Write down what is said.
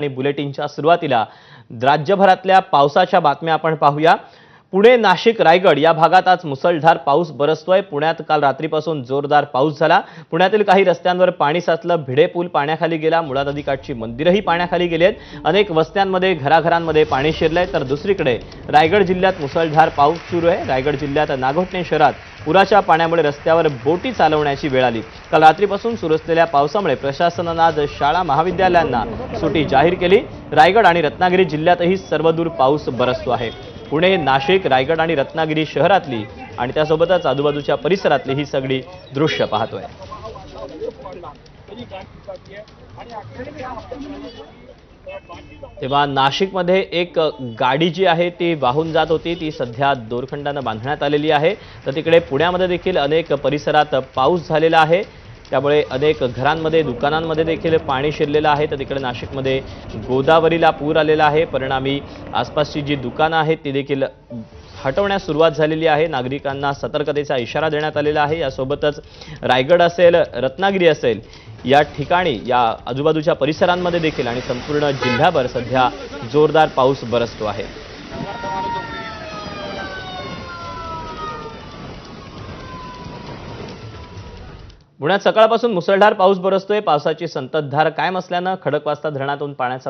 आणि बुलेटिनच्या सुरुवातीला राज्यभरातल्या पावसाच्या बातम्या आपण पाहूया। पुणे, नाशिक, रायगड या भागात आज मुसळधार पाऊस बरसतोय। पुण्यात काल रात्रीपासून जोरदार पाऊस झाला। पुण्यातील काही रस्त्यांवर पाणी साचलं, भिडे पूल पाण्याखाली गेला, मुळा नदीकाठची मंदिरही पाण्याखाली गेलेत। अनेक वस्त्यांमध्ये घराघरांमध्ये पाणी शिरलंय। तर दुसरीकडे रायगड जिल्ह्यात मुसळधार पाऊस सुरू आहे। रायगड जिल्ह्यात नागोठणे शहरात पुराच्या पाण्यामुळे रस्त्यावर बोटी चालवण्याची वेळ आली। काल रात्रीपासून सुरू असलेल्या पावसामुळे प्रशासनाने आज शाळा महाविद्यालयांना सुट्टी जाहीर केली। रायगड आणि रत्नागिरी जिल्ह्यातही सर्वदूर पाऊस बरसतो आहे। पुणे, नाशिक, रायगड आणि रत्नागिरी शहरातली आणि त्यासोबतच आजूबाजूच्या परिसरातली ही सगळी दृश्य पाहतोय। तेव्हा नाशिकमध्ये एक गाडी जी आहे ती वाहून जात होती, ती सध्या दोरखंडाने बांधण्यात आलेली आहे। तर तिकडे पुण्यामध्ये देखील अनेक परिसरात पाऊस झालेला आहे, त्यामुळे अनेक घरांमध्ये दुकानांमध्ये देखील पाणी शिरलेलं आहे। तर तिकडे नाशिकमध्ये गोदावरीला पूर आलेला आहे। परिणामी आसपासची जी दुकानं आहेत ती देखील हटवण्यास सुरुवात झालेली आहे। नागरिकांना सतर्कतेचा इशारा देण्यात आलेला आहे। यासोबतच रायगड असेल, रत्नागिरी असेल या ठिकाणी या आजूबाजूच्या परिसरांमध्ये देखील आणि संपूर्ण जिल्ह्याभर सध्या जोरदार पाऊस बरसतो आहे। पुण्यात सकाळपासून मुसळधार पाऊस बरसतोय। पावसाची संततधार कायम असल्यानं खडकवासला धरणातून पाण्याचा